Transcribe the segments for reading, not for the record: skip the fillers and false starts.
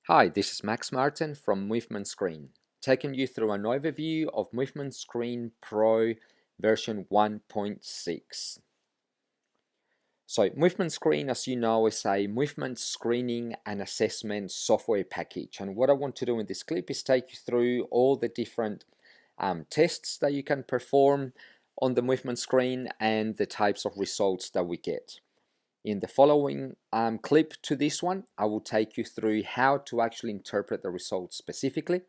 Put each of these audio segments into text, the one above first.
Hi, this is Max Martin from MovementScreen, taking you through an overview of MovementScreenPro version 1.6. So MovementScreen, as you know, is a movement screening and assessment software package. And what I want to do in this clip is take you through all the different tests that you can perform on the movement screen and the types of results that we get. In the following clip to this one, I will take you through how to actually interpret the results specifically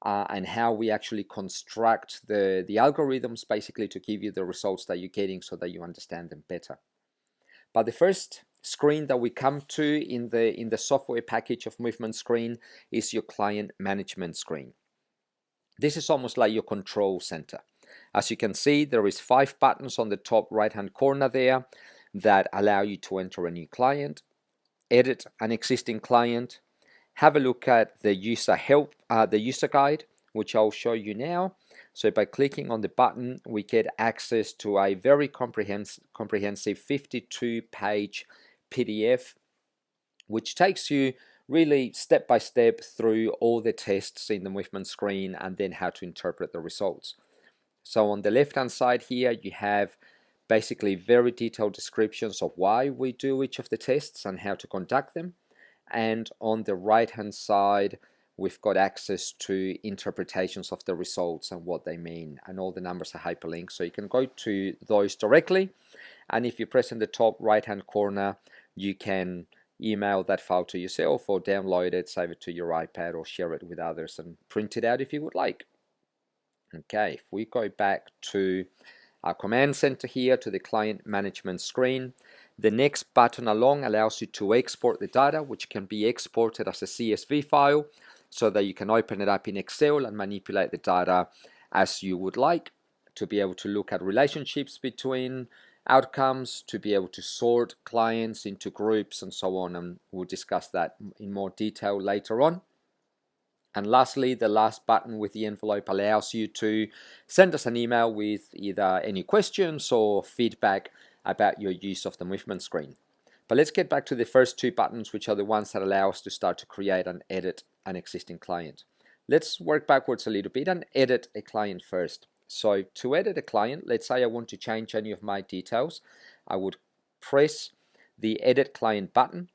and how we actually construct the algorithms basically to give you the results that you're getting so that you understand them better. But the first screen that we come to in the software package of MovementScreen is your client management screen. This is almost like your control center. As you can see, there is 5 buttons on the top right hand corner there that allow you to enter a new client, edit an existing client, have a look at the user help, the user guide, which I'll show you now. So by clicking on the button, we get access to a very comprehensive 52-page PDF, which takes you really step by step through all the tests in the movement screen and then how to interpret the results. So on the left hand side here, you have basically very detailed descriptions of why we do each of the tests and how to conduct them. And on the right hand side, we've got access to interpretations of the results and what they mean, and all the numbers are hyperlinked, so you can go to those directly. And if you press in the top right hand corner, you can email that file to yourself or download it, save it to your iPad, or share it with others and print it out if you would like. Okay, if we go back to our command center here, to the client management screen, the next button along allows you to export the data, which can be exported as a CSV file so that you can open it up in Excel and manipulate the data as you would like, to be able to look at relationships between outcomes, to be able to sort clients into groups and so on, and we'll discuss that in more detail later on. And lastly, the last button with the envelope allows you to send us an email with either any questions or feedback about your use of the movement screen. But let's get back to the first 2 buttons, which are the ones that allow us to start to create and edit an existing client. Let's work backwards a little bit and edit a client first. So to edit a client, let's say I want to change any of my details, I would press the edit client button,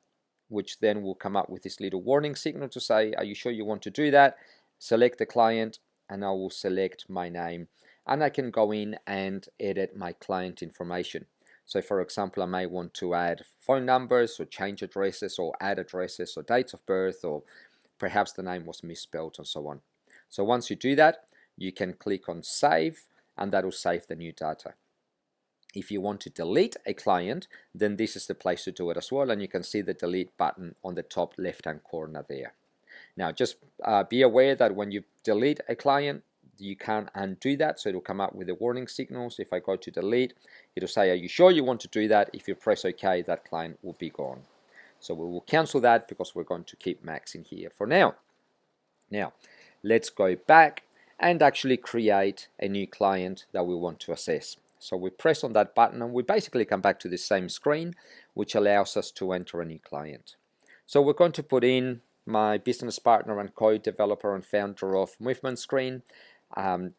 which then will come up with this little warning signal to say, are you sure you want to do that? Select the client, and I will select my name, and I can go in and edit my client information. So for example, I may want to add phone numbers or change addresses or add addresses or dates of birth, or perhaps the name was misspelled and so on. So once you do that, you can click on save, and that will save the new data. If you want to delete a client, then this is the place to do it as well, and you can see the delete button on the top left hand corner there. Now just be aware that when you delete a client, you can't undo that, so it'll come up with the warning signals. If I go to delete, it'll say, are you sure you want to do that? If you press OK, that client will be gone. So we will cancel that because we're going to keep Max in here for now. Now let's go back and actually create a new client that we want to assess. So we press on that button and we basically come back to the same screen, which allows us to enter a new client. So we're going to put in my business partner and co-developer and founder of MovementScreen,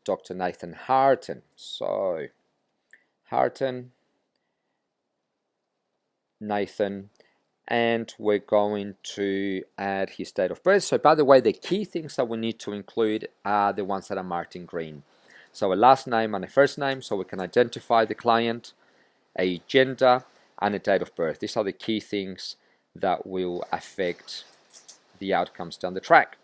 Dr. Nathan Harton. So Harton, Nathan, and we're going to add his date of birth. So by the way, the key things that we need to include are the ones that are marked in green. So a last name and a first name, so we can identify the client, a gender, and a date of birth. These are the key things that will affect the outcomes down the track.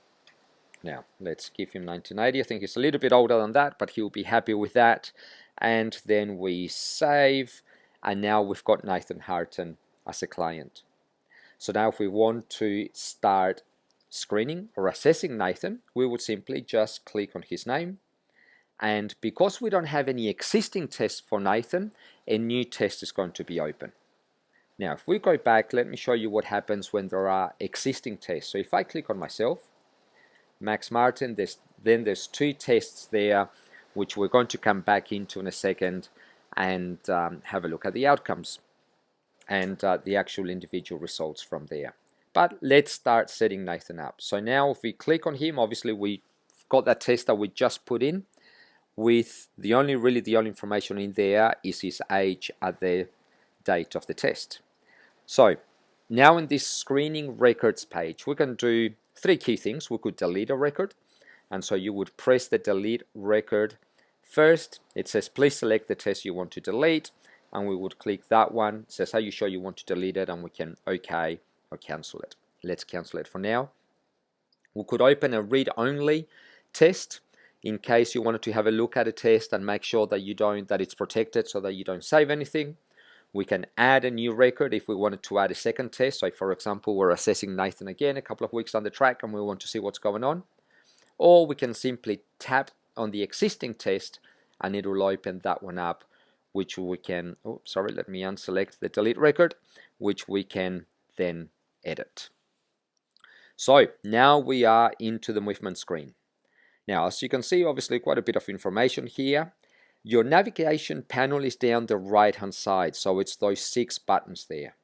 Now, let's give him 1980. I think he's a little bit older than that, but he'll be happy with that. And then we save, and now we've got Nathan Harton as a client. So now if we want to start screening or assessing Nathan, we would simply just click on his name. And because we don't have any existing tests for Nathan, a new test is going to be open. Now, if we go back, let me show you what happens when there are existing tests. So if I click on myself, Max Martin, then there's 2 tests there, which we're going to come back into in a second and have a look at the outcomes and the actual individual results from there. But let's start setting Nathan up. So now if we click on him, obviously we got that test that we just put in, with the only information in there is his age at the date of the test. So now in this screening records page, we can do three key things. We could delete a record, and so you would press the delete record first. It says please select the test you want to delete, and we would click that one. It says are you sure you want to delete it, and we can OK or cancel it. Let's cancel it for now. We could open a read-only test in case you wanted to have a look at a test and make sure that it's protected so that you don't save anything. We can add a new record if we wanted to add a second test. So for example, we're assessing Nathan again a couple of weeks down the track and we want to see what's going on. Or we can simply tap on the existing test and it will open that one up, which we can, let me unselect the delete record, which we can then edit. So now we are into the movement screen. Now, as you can see, obviously quite a bit of information here. Your navigation panel is down the right hand side, so it's those 6 buttons there.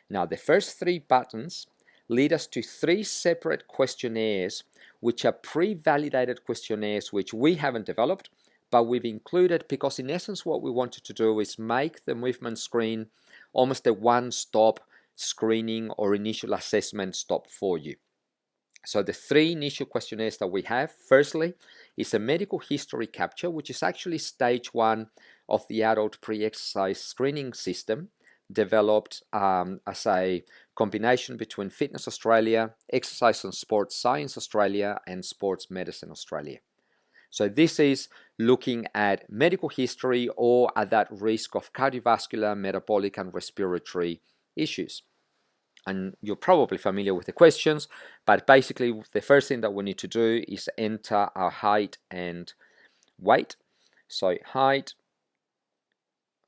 Now, the first 3 buttons lead us to 3 separate questionnaires, which are pre-validated questionnaires which we haven't developed, but we've included because in essence what we wanted to do is make the movement screen almost a one-stop screening or initial assessment stop for you. So the 3 initial questionnaires that we have, firstly, is a medical history capture, which is actually stage 1 of the adult pre-exercise screening system, developed as a combination between Fitness Australia, Exercise and Sports Science Australia, and Sports Medicine Australia. So this is looking at medical history or at that risk of cardiovascular, metabolic, and respiratory issues. And you're probably familiar with the questions, but basically the first thing that we need to do is enter our height and weight. So height,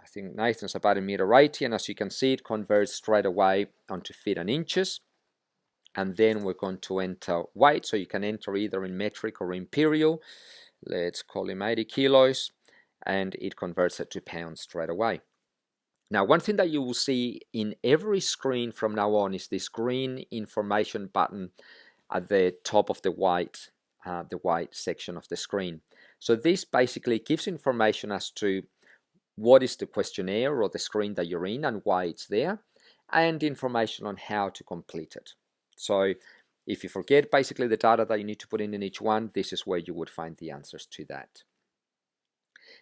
I think Nathan's about 1.80 m, and as you can see, it converts straight away onto feet and inches. And then we're going to enter weight, so you can enter either in metric or imperial. Let's call him 80 kilos, and it converts it to pounds straight away. Now, one thing that you will see in every screen from now on is this green information button at the top of the white section of the screen. So this basically gives information as to what is the questionnaire or the screen that you're in and why it's there, and information on how to complete it. So if you forget basically the data that you need to put in each one, this is where you would find the answers to that.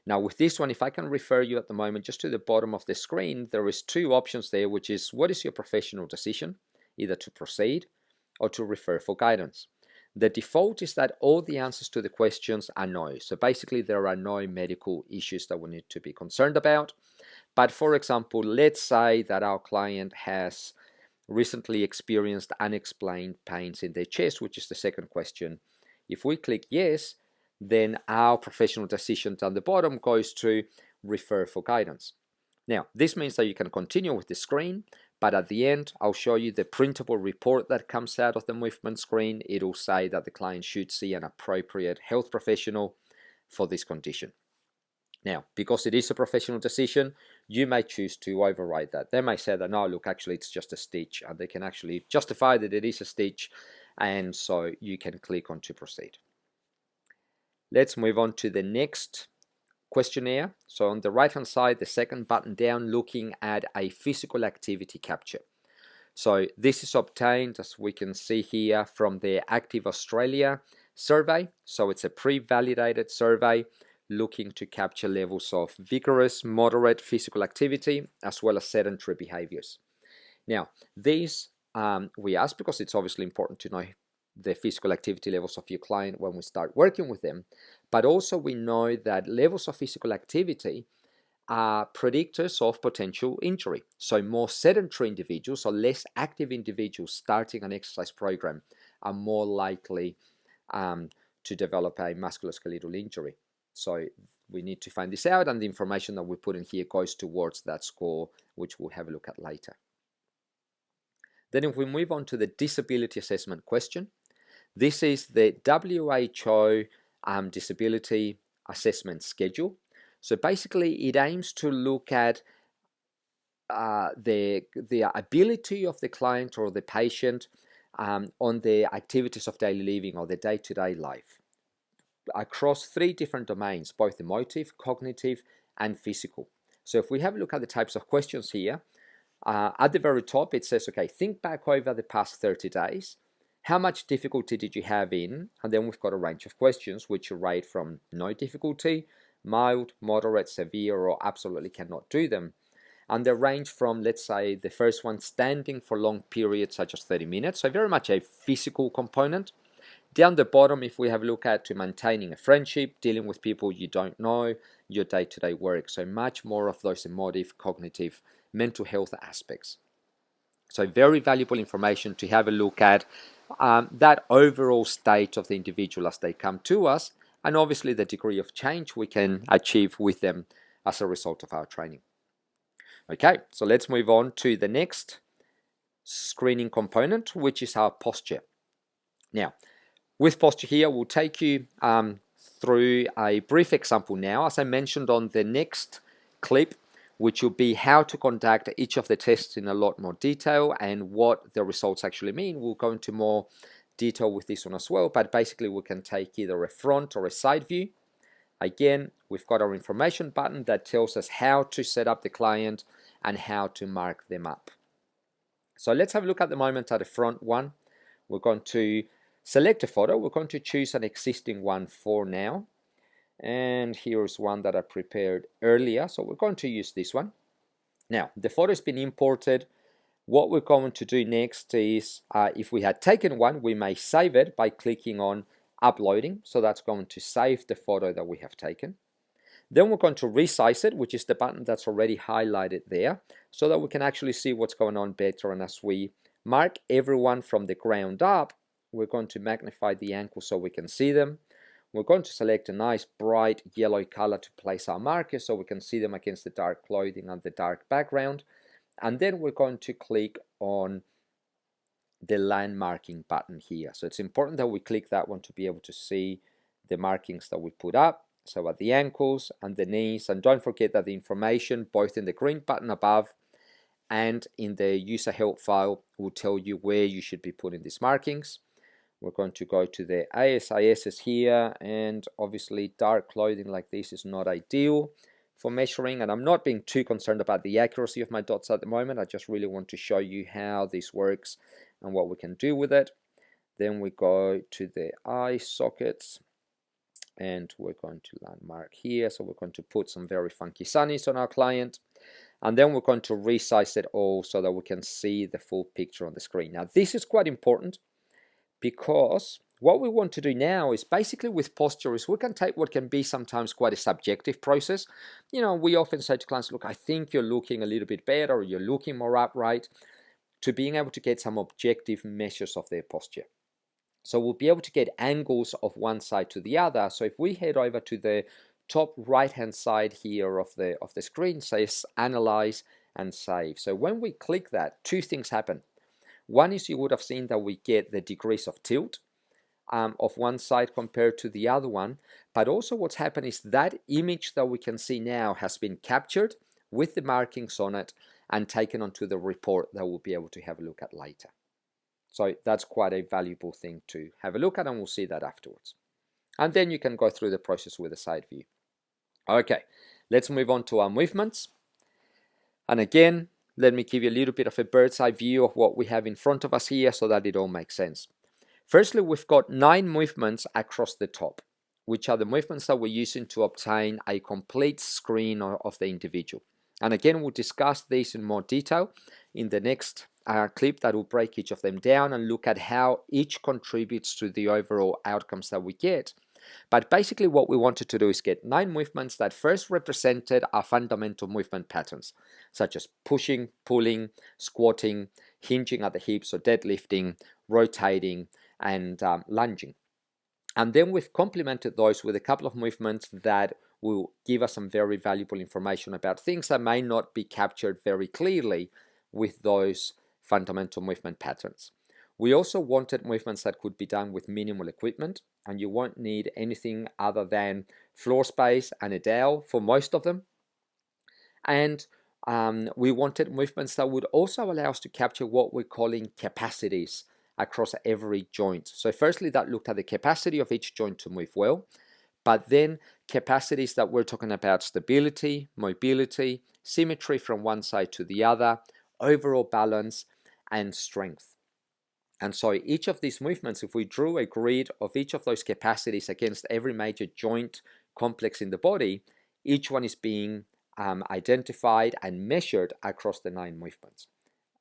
Now with this one, if I can refer you at the moment just to the bottom of the screen, there is 2 options there, which is what is your professional decision, either to proceed or to refer for guidance. The default is that all the answers to the questions are no. So basically there are no medical issues that we need to be concerned about. But for example, let's say that our client has recently experienced unexplained pains in their chest, which is the second question. If we click yes, then our professional decision down the bottom goes to refer for guidance. Now, this means that you can continue with the screen, but at the end, I'll show you the printable report that comes out of the movement screen. It'll say that the client should see an appropriate health professional for this condition. Now, because it is a professional decision, you may choose to override that. They may say that, no, look, actually, it's just a stitch, and they can actually justify that it is a stitch, and so you can click on to proceed. Let's move on to the next questionnaire. So on the right hand side, the second button down, looking at a physical activity capture. So this is obtained, as we can see here, from the Active Australia survey. So it's a pre-validated survey looking to capture levels of vigorous, moderate physical activity as well as sedentary behaviors. Now, these we ask because it's obviously important to know the physical activity levels of your client when we start working with them, but also we know that levels of physical activity are predictors of potential injury. So more sedentary individuals or less active individuals starting an exercise program are more likely to develop a musculoskeletal injury. So we need to find this out, and the information that we put in here goes towards that score, which we'll have a look at later. Then if we move on to the disability assessment question, this is the WHO disability assessment schedule. So basically it aims to look at the ability of the client or the patient on the activities of daily living or the day-to-day life across 3 different domains, both emotive, cognitive, and physical. So if we have a look at the types of questions here, at the very top it says, okay, think back over the past 30 days. How much difficulty did you have in? And then we've got a range of questions which you rate from no difficulty, mild, moderate, severe, or absolutely cannot do them. And they range from, let's say, the first one, standing for long periods such as 30 minutes, so very much a physical component. Down the bottom, if we have a look at to maintaining a friendship, dealing with people you don't know, your day-to-day work, so much more of those emotive, cognitive, mental health aspects. So very valuable information to have a look at that overall state of the individual as they come to us, and obviously the degree of change we can achieve with them as a result of our training. Okay, so let's move on to the next screening component, which is our posture. Now, with posture here, we'll take you through a brief example now, as I mentioned on the next clip, which will be how to conduct each of the tests in a lot more detail and what the results actually mean. We'll go into more detail with this one as well, but basically we can take either a front or a side view. Again, we've got our information button that tells us how to set up the client and how to mark them up. So let's have a look at the moment at the front one. We're going to select a photo. We're going to choose an existing one for now. And here's one that I prepared earlier. So we're going to use this one. Now, the photo has been imported. What we're going to do next is, if we had taken one, we may save it by clicking on uploading. So that's going to save the photo that we have taken. Then we're going to resize it, which is the button that's already highlighted there, so that we can actually see what's going on better. And as we mark everyone from the ground up, we're going to magnify the ankles so we can see them. We're going to select a nice bright yellow color to place our markers so we can see them against the dark clothing and the dark background. And then we're going to click on the landmarking button here. So it's important that we click that one to be able to see the markings that we put up. So at the ankles and the knees, and don't forget that the information both in the green button above and in the user help file will tell you where you should be putting these markings. We're going to go to the ASISs here, and obviously dark clothing like this is not ideal for measuring, and I'm not being too concerned about the accuracy of my dots at the moment. I just really want to show you how this works and what we can do with it. Then we go to the eye sockets, and we're going to landmark here. So we're going to put some very funky sunnies on our client, and then we're going to resize it all so that we can see the full picture on the screen. Now this is quite important, because what we want to do now is basically with posture is we can take what can be sometimes quite a subjective process. You know, we often say to clients, look, I think you're looking a little bit better, or you're looking more upright, to being able to get some objective measures of their posture. So we'll be able to get angles of one side to the other. So if we head over to the top right hand side here of the screen, says analyze and save. So when we click that, 2 things happen. One is you would have seen that we get the degrees of tilt of one side compared to the other one, but also what's happened is that image that we can see now has been captured with the markings on it and taken onto the report that we'll be able to have a look at later. So that's quite a valuable thing to have a look at, and we'll see that afterwards. And then you can go through the process with a side view. Okay, let's move on to our movements. And again, let me give you a little bit of a bird's eye view of what we have in front of us here so that it all makes sense. Firstly, we've got 9 movements across the top, which are the movements that we're using to obtain a complete screen of the individual. And again, we'll discuss these in more detail in the next clip that will break each of them down and look at how each contributes to the overall outcomes that we get. But basically what we wanted to do is get 9 movements that first represented our fundamental movement patterns, such as pushing, pulling, squatting, hinging at the hips or deadlifting, rotating, and lunging. And then we've complemented those with a couple of movements that will give us some very valuable information about things that may not be captured very clearly with those fundamental movement patterns. We also wanted movements that could be done with minimal equipment, and you won't need anything other than floor space and a dowel for most of them. And we wanted movements that would also allow us to capture what we're calling capacities across every joint. So firstly, that looked at the capacity of each joint to move well, but then capacities that we're talking about: stability, mobility, symmetry from one side to the other, overall balance, and strength. And so each of these movements, if we drew a grid of each of those capacities against every major joint complex in the body, each one is being identified and measured across the 9 movements.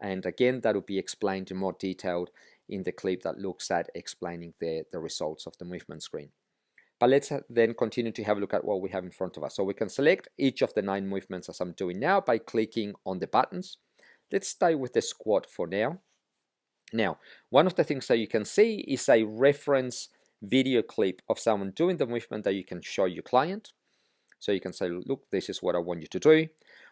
And again, that will be explained in more detail in the clip that looks at explaining the results of the movement screen. But let's then continue to have a look at what we have in front of us. So we can select each of the 9 movements as I'm doing now by clicking on the buttons. Let's stay with the squat for now. Now, one of the things that you can see is a reference video clip of someone doing the movement that you can show your client. So you can say, look, this is what I want you to do.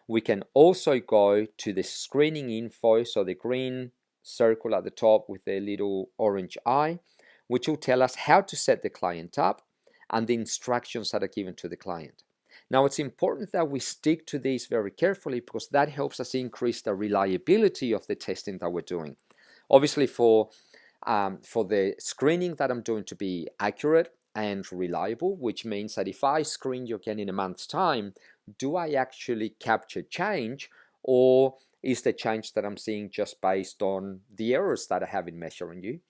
We can also go to the screening info, so the green circle at the top with the little orange eye, which will tell us how to set the client up and the instructions that are given to the client. Now, it's important that we stick to these very carefully because that helps us increase the reliability of the testing that we're doing. Obviously, for the screening that I'm doing to be accurate and reliable, which means that if I screen you again in a month's time, do I actually capture change, or is the change that I'm seeing just based on the errors that I have in measuring you?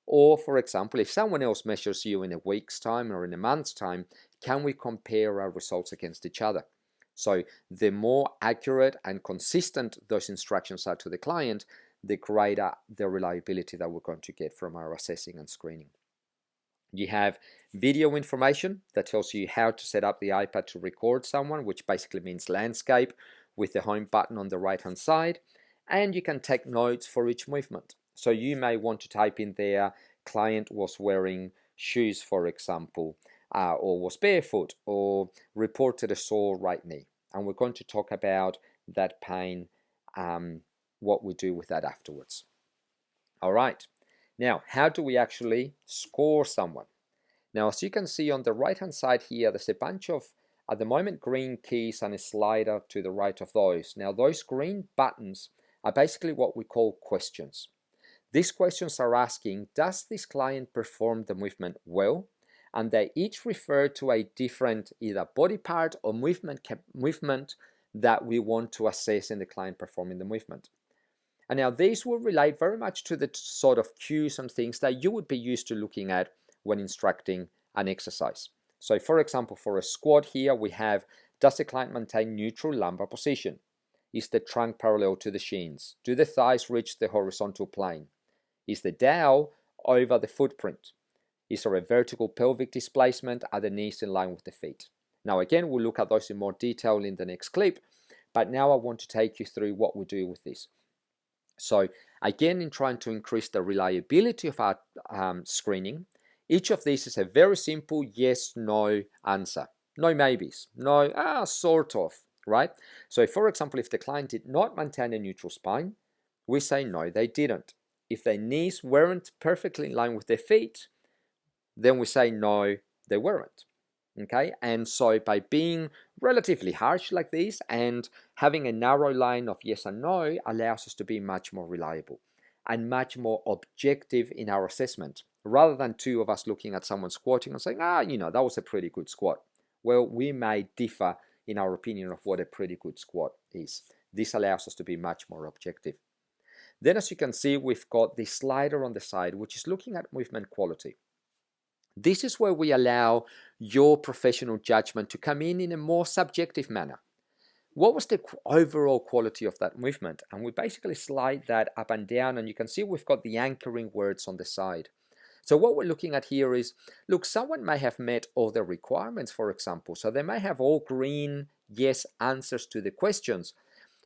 Or, for example, if someone else measures you in a week's time or in a month's time, can we compare our results against each other? So the more accurate and consistent those instructions are to the client, the greater the reliability that we're going to get from our assessing and screening. You have video information that tells you how to set up the iPad to record someone, which basically means landscape, with the home button on the right hand side. And you can take notes for each movement. So you may want to type in there, client was wearing shoes, for example, or was barefoot, or reported a sore right knee. And we're going to talk about that pain, what we do with that afterwards. All right. Now, how do we actually score someone? Now, as you can see on the right-hand side here, there's a bunch of, at the moment, green keys and a slider to the right of those. Now, those green buttons are basically what we call questions. These questions are asking, does this client perform the movement well? And they each refer to a different either body part or movement that we want to assess in the client performing the movement. And now these will relate very much to the sort of cues and things that you would be used to looking at when instructing an exercise. So for example, for a squat here, we have, does the client maintain neutral lumbar position? Is the trunk parallel to the shins? Do the thighs reach the horizontal plane? Is the dowel over the footprint? Is there a vertical pelvic displacement? Are the knees in line with the feet? Now again, we'll look at those in more detail in the next clip, but now I want to take you through what we do with this. So again, in trying to increase the reliability of our screening, each of these is a very simple yes, no answer. No maybes, no, sort of, right? So for example, if the client did not maintain a neutral spine, we say no, they didn't. If their knees weren't perfectly in line with their feet, then we say no, they weren't. Okay, and so by being relatively harsh like this and having a narrow line of yes and no allows us to be much more reliable and much more objective in our assessment, rather than two of us looking at someone squatting and saying, that was a pretty good squat. Well, we may differ in our opinion of what a pretty good squat is. This allows us to be much more objective. Then, as you can see, we've got the slider on the side, which is looking at movement quality. This is where we allow your professional judgment to come in a more subjective manner. What was the overall quality of that movement? And we basically slide that up and down, and you can see we've got the anchoring words on the side. So what we're looking at here is, look, someone may have met all the requirements, for example. So they may have all green yes answers to the questions,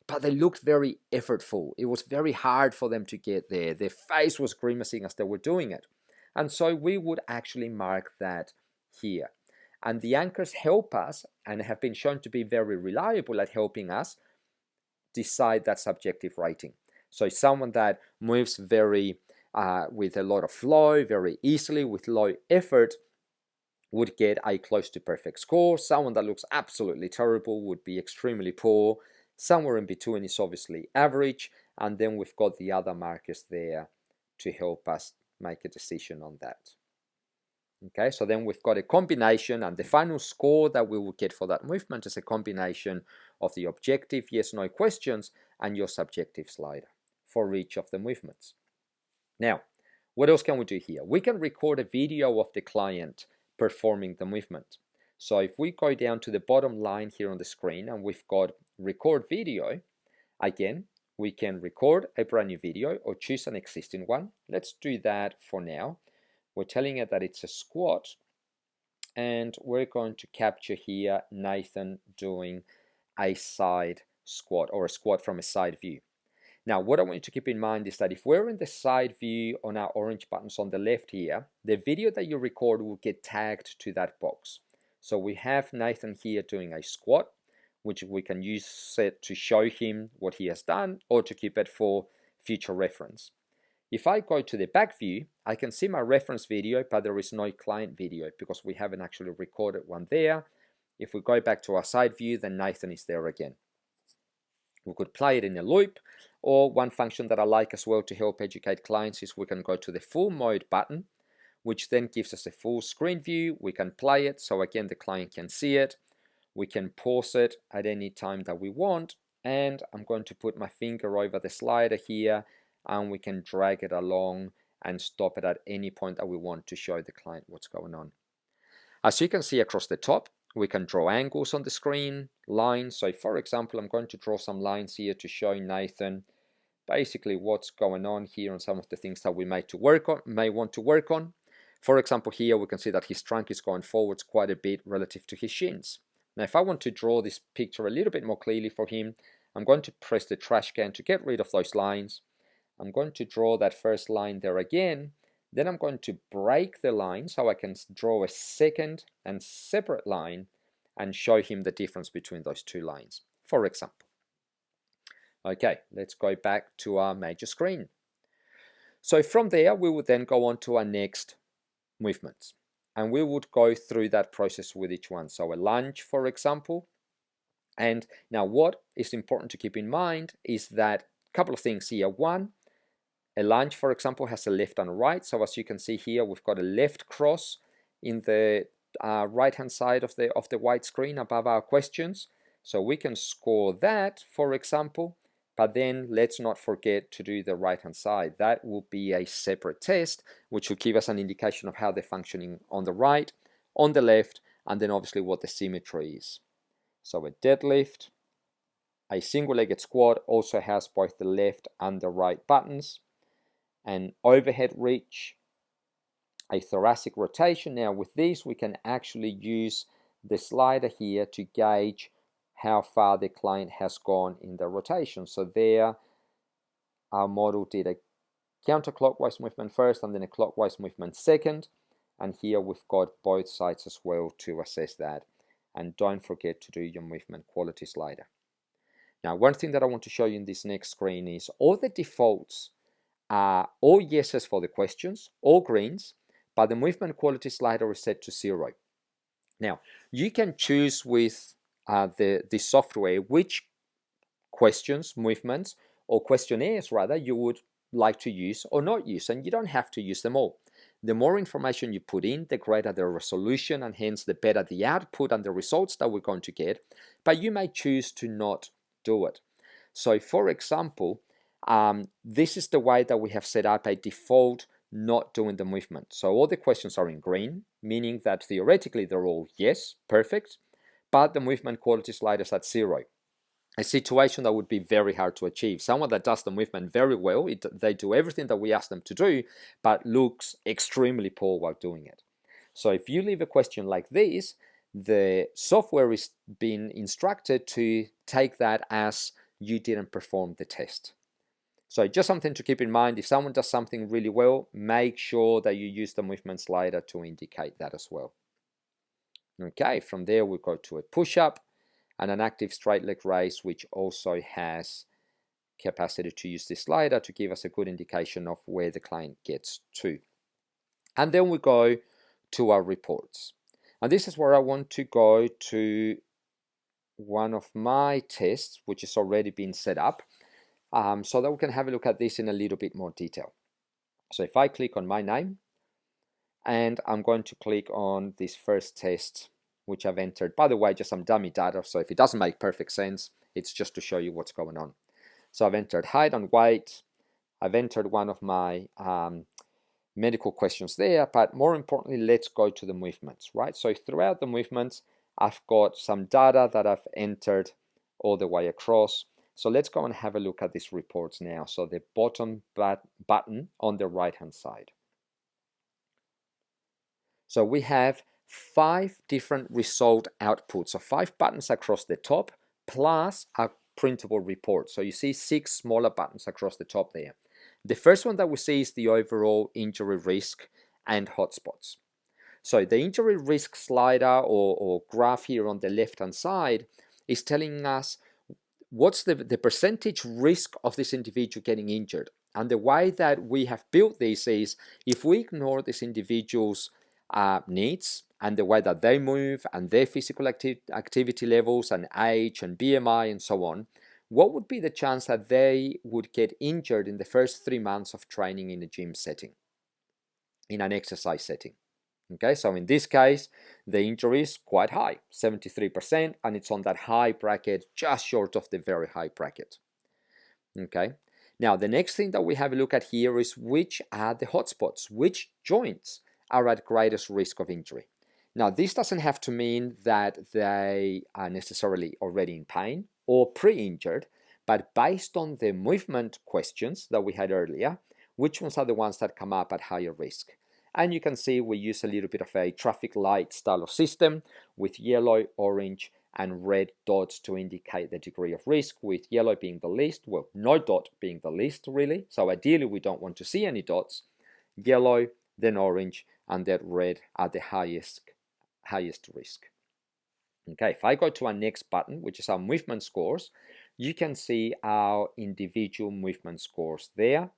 but they looked very effortful. It was very hard for them to get there. Their face was grimacing as they were doing it. And so we would actually mark that here. And the anchors help us and have been shown to be very reliable at helping us decide that subjective rating. So someone that moves very with a lot of flow, very easily, with low effort, would get a close to perfect score. Someone that looks absolutely terrible would be extremely poor. Somewhere in between is obviously average. And then we've got the other markers there to help us make a decision on that. Okay, so then we've got a combination, and the final score that we will get for that movement is a combination of the objective yes/no questions and your subjective slider for each of the movements. Now, what else can we do here? We can record a video of the client performing the movement. So if we go down to the bottom line here on the screen and we've got record video, again, we can record a brand new video or choose an existing one. Let's do that for now. We're telling it that it's a squat, and we're going to capture here Nathan doing a side squat, or a squat from a side view. Now, what I want you to keep in mind is that if we're in the side view on our orange buttons on the left here, the video that you record will get tagged to that box. So we have Nathan here doing a squat, which we can use it to show him what he has done or to keep it for future reference. If I go to the back view, I can see my reference video, but there is no client video because we haven't actually recorded one there. If we go back to our side view, then Nathan is there again. We could play it in a loop, or one function that I like as well to help educate clients is we can go to the full mode button, which then gives us a full screen view. We can play it, so again the client can see it. We can pause it at any time that we want, and I'm going to put my finger over the slider here, and we can drag it along and stop it at any point that we want to show the client what's going on. As you can see across the top, we can draw angles on the screen, lines. So for example, I'm going to draw some lines here to show Nathan basically what's going on here and some of the things that we may want to work on. For example, here we can see that his trunk is going forwards quite a bit relative to his shins. Now, if I want to draw this picture a little bit more clearly for him, I'm going to press the trash can to get rid of those lines. I'm going to draw that first line there again. Then I'm going to break the line so I can draw a second and separate line and show him the difference between those two lines, for example. Okay, let's go back to our major screen. So from there, we would then go on to our next movements, and we would go through that process with each one. So a lunge, for example. And now what is important to keep in mind is that a couple of things here. One, a lunge, for example, has a left and a right. So as you can see here, we've got a left cross in the right-hand side of the white screen above our questions. So we can score that, for example, but then let's not forget to do the right-hand side. That will be a separate test, which will give us an indication of how they're functioning on the right, on the left, and then obviously what the symmetry is. So a deadlift, a single-legged squat also has both the left and the right buttons. An overhead reach, a thoracic rotation. Now with these we can actually use the slider here to gauge how far the client has gone in the rotation. So there our model did a counterclockwise movement first and then a clockwise movement second, and here we've got both sides as well to assess that. And don't forget to do your movement quality slider. Now one thing that I want to show you in this next screen is all the defaults are all yeses for the questions, all greens, but the movement quality slider is set to 0. Now, you can choose with the software which questions, movements, or questionnaires rather, you would like to use or not use, and you don't have to use them all. The more information you put in, the greater the resolution, and hence the better the output and the results that we're going to get, but you may choose to not do it. So for example, this is the way that we have set up a default not doing the movement. So all the questions are in green, meaning that theoretically they're all yes, perfect, but the movement quality slider is at 0. A situation that would be very hard to achieve. Someone that does the movement very well, they do everything that we ask them to do, but looks extremely poor while doing it. So if you leave a question like this, the software is being instructed to take that as you didn't perform the test. So just something to keep in mind, if someone does something really well, make sure that you use the movement slider to indicate that as well. Okay, from there we go to a push-up and an active straight leg raise, which also has capacity to use this slider to give us a good indication of where the client gets to. And then we go to our reports. And this is where I want to go to one of my tests, which has already been set up. So that we can have a look at this in a little bit more detail. So if I click on my name, and I'm going to click on this first test, which I've entered. By the way, just some dummy data, so if it doesn't make perfect sense, it's just to show you what's going on. So I've entered height and weight. I've entered one of my medical questions there, but more importantly, let's go to the movements, right? So throughout the movements, I've got some data that I've entered all the way across. So let's go and have a look at these reports now. So the bottom button on the right-hand side. So we have 5 different result outputs, so 5 buttons across the top, plus a printable report. So you see 6 smaller buttons across the top there. The first one that we see is the overall injury risk and hotspots. So the injury risk slider or graph here on the left-hand side is telling us what's the percentage risk of this individual getting injured. And the way that we have built this is, if we ignore this individual's needs and the way that they move and their physical activity levels and age and BMI and so on, what would be the chance that they would get injured in the first 3 months of training in a gym setting, in an exercise setting? Okay, so in this case, the injury is quite high, 73%, and it's on that high bracket, just short of the very high bracket. Okay, now the next thing that we have a look at here is which are the hotspots, which joints are at greatest risk of injury. Now, this doesn't have to mean that they are necessarily already in pain or pre-injured, but based on the movement questions that we had earlier, which ones are the ones that come up at higher risk? And you can see we use a little bit of a traffic light style of system with yellow, orange, and red dots to indicate the degree of risk, with yellow being the least, well, no dot being the least really. So ideally we don't want to see any dots. Yellow, then orange, and that red are the highest risk. Okay, if I go to our next button, which is our movement scores, you can see our individual movement scores there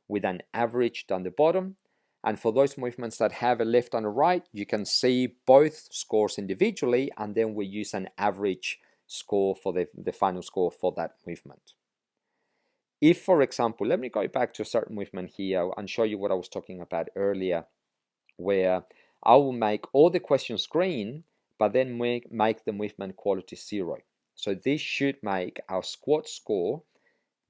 with an average down the bottom. And for those movements that have a left and a right, you can see both scores individually, and then we use an average score for the final score for that movement. If, for example, let me go back to a certain movement here and show you what I was talking about earlier, where I will make all the questions green, but then make the movement quality 0. So this should make our squat score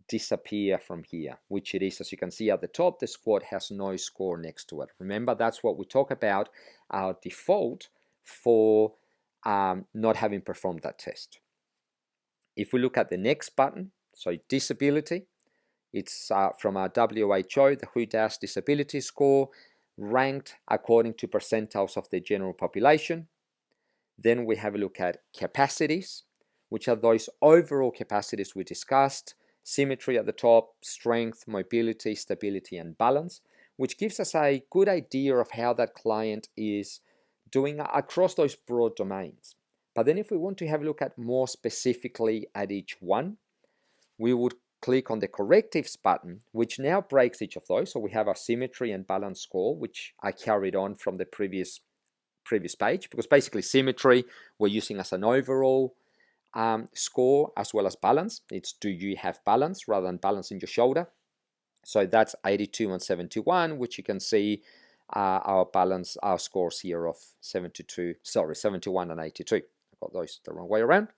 disappear from here, which it is. As you can see at the top, the squat has no score next to it. Remember, that's what we talk about, our default for not having performed that test. If we look at the next button, so disability, it's from our WHO, the WHO disability score, ranked according to percentiles of the general population. Then we have a look at capacities, which are those overall capacities we discussed: symmetry at the top, strength, mobility, stability, and balance, which gives us a good idea of how that client is doing across those broad domains. But then if we want to have a look at more specifically at each one, we would click on the correctives button, which now breaks each of those. So we have our symmetry and balance score, which I carried on from the previous page, because basically symmetry we're using as an overall score, as well as balance. It's do you have balance rather than balance in your shoulder. So that's 82 and 71, which you can see our scores here of 71 and 82. I got those the wrong way around.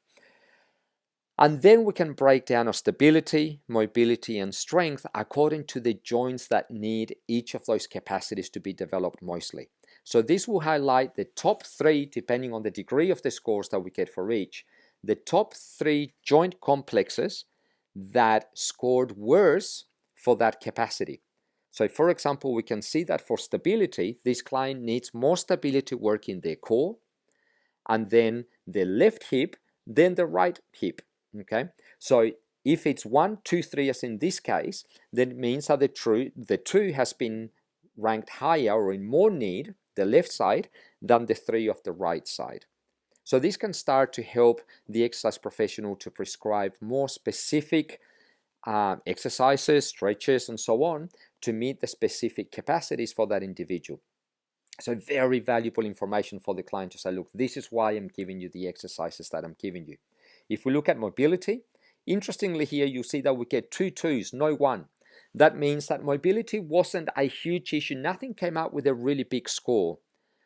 And then we can break down our stability, mobility, and strength according to the joints that need each of those capacities to be developed mostly. So this will highlight the top 3, depending on the degree of the scores that we get for each, the top 3 joint complexes that scored worse for that capacity. So for example, we can see that for stability, this client needs more stability work in their core, and then the left hip, then the right hip. Okay, so if it's 1, 2, 3 as in this case, then it means that the 2 has been ranked higher or in more need, the left side, than the 3 of the right side. So this can start to help the exercise professional to prescribe more specific exercises, stretches, and so on to meet the specific capacities for that individual. So very valuable information for the client to say, look, this is why I'm giving you the exercises that I'm giving you. If we look at mobility, interestingly here, you see that we get 2 2s, no 1. That means that mobility wasn't a huge issue. Nothing came out with a really big score.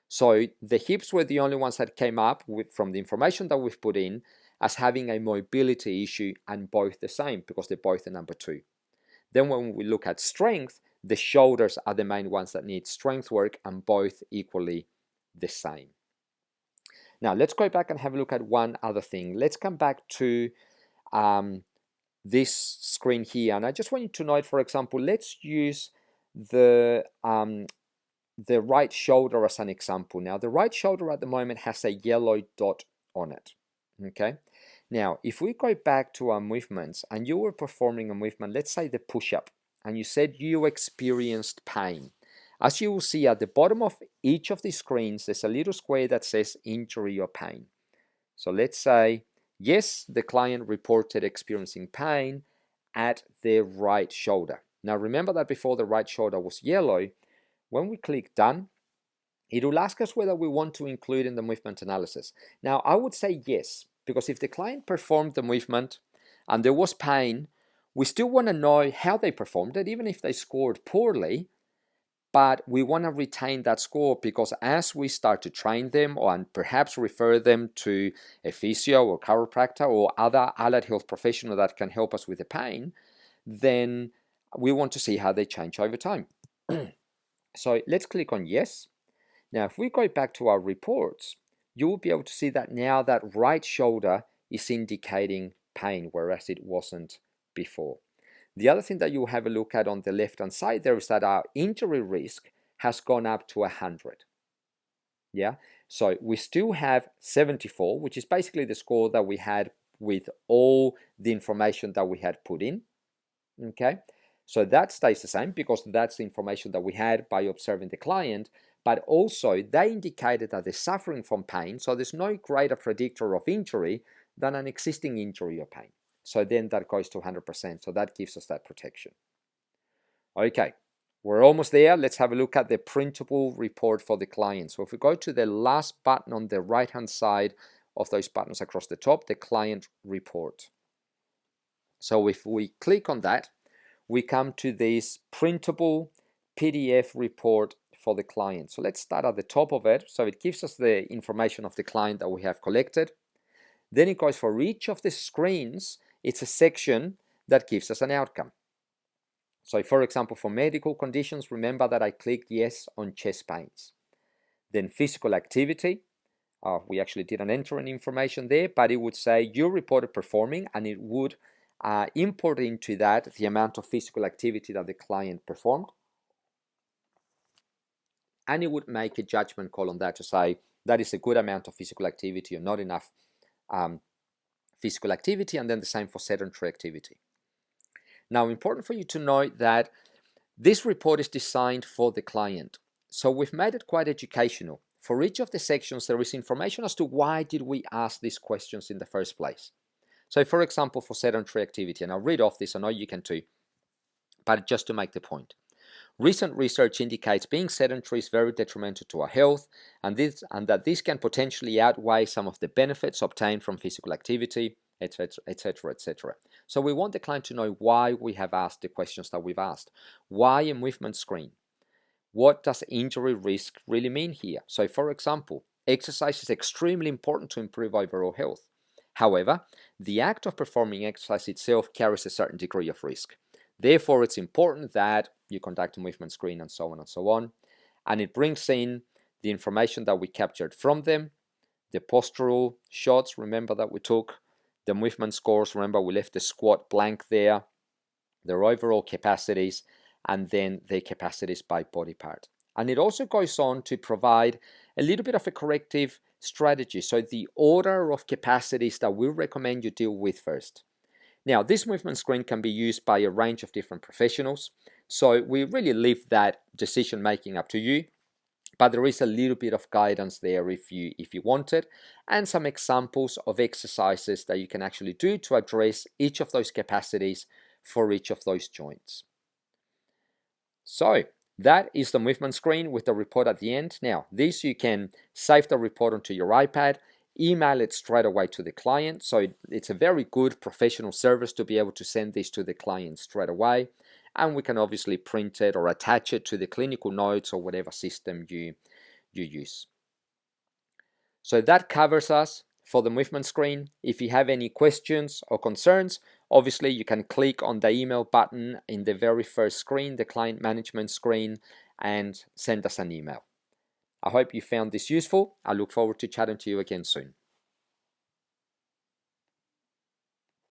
So the hips were the only ones that came up with, from the information that we've put in, as having a mobility issue, and both the same because they're both a number 2. Then when we look at strength, the shoulders are the main ones that need strength work, and both equally the same. Now let's go back and have a look at one other thing. Let's come back to this screen here, and I just want you to note, for example, let's use the right shoulder as an example. Now the right shoulder at the moment has a yellow dot on it. Okay, now if we go back to our movements and you were performing a movement, let's say the push-up, and you said you experienced pain, as you will see at the bottom of each of these screens there's a little square that says injury or pain. So let's say yes, the client reported experiencing pain at their right shoulder. Now remember that before the right shoulder was yellow. When we click done, it will ask us whether we want to include in the movement analysis. Now I would say yes, because if the client performed the movement and there was pain, we still want to know how they performed it, even if they scored poorly, but we want to retain that score, because as we start to train them and perhaps refer them to a physio or chiropractor or other allied health professional that can help us with the pain, then we want to see how they change over time. So let's click on yes. Now if we go back to our reports, you will be able to see that now that right shoulder is indicating pain, whereas it wasn't before. The other thing that you have a look at on the left hand side there is that our injury risk has gone up to 100. Yeah, so we still have 74, which is basically the score that we had with all the information that we had put in. Okay, so that stays the same because that's the information that we had by observing the client, but also they indicated that they're suffering from pain, so there's no greater predictor of injury than an existing injury or pain. So then that goes to 100%, so that gives us that protection. Okay, we're almost there. Let's have a look at the printable report for the client. So if we go to the last button on the right hand side of those buttons across the top, the client report. So if we click on that, we come to this printable PDF report for the client. So let's start at the top of it. So it gives us the information of the client that we have collected. Then it goes for each of the screens, it's a section that gives us an outcome. So for example, for medical conditions, remember that I clicked yes on chest pains. Then physical activity, we actually didn't enter any information there, but it would say you reported performing, and it would import into that the amount of physical activity that the client performed. And it would make a judgment call on that to say that is a good amount of physical activity or not enough physical activity, and then the same for sedentary activity. Now, important for you to note that this report is designed for the client. So we've made it quite educational. For each of the sections, there is information as to why did we ask these questions in the first place. So for example, for sedentary activity, and I'll read off this, I know you can too, but just to make the point. Recent research indicates being sedentary is very detrimental to our health, and that this can potentially outweigh some of the benefits obtained from physical activity, etc., etc., etc. So we want the client to know why we have asked the questions that we've asked. Why a movement screen? What does injury risk really mean here? So for example, exercise is extremely important to improve overall health. However, the act of performing exercise itself carries a certain degree of risk. Therefore, it's important that you conduct a movement screen and so on and so on. And it brings in the information that we captured from them, the postural shots, remember that we took, the movement scores, remember we left the squat blank there, their overall capacities, and then their capacities by body part. And it also goes on to provide a little bit of a corrective strategy. So the order of capacities that we recommend you deal with first. Now, this movement screen can be used by a range of different professionals. So we really leave that decision making up to you. But there is a little bit of guidance there if you want it, and some examples of exercises that you can actually do to address each of those capacities for each of those joints. So that is the movement screen with the report at the end. Now, this you can save the report onto your iPad, email it straight away to the client. So it's a very good professional service to be able to send this to the client straight away. and we can obviously print it or attach it to the clinical notes or whatever system you use. So that covers us for the movement screen. If you have any questions or concerns, obviously you can click on the email button in the very first screen, the client management screen, and send us an email. I hope you found this useful. I look forward to chatting to you again soon.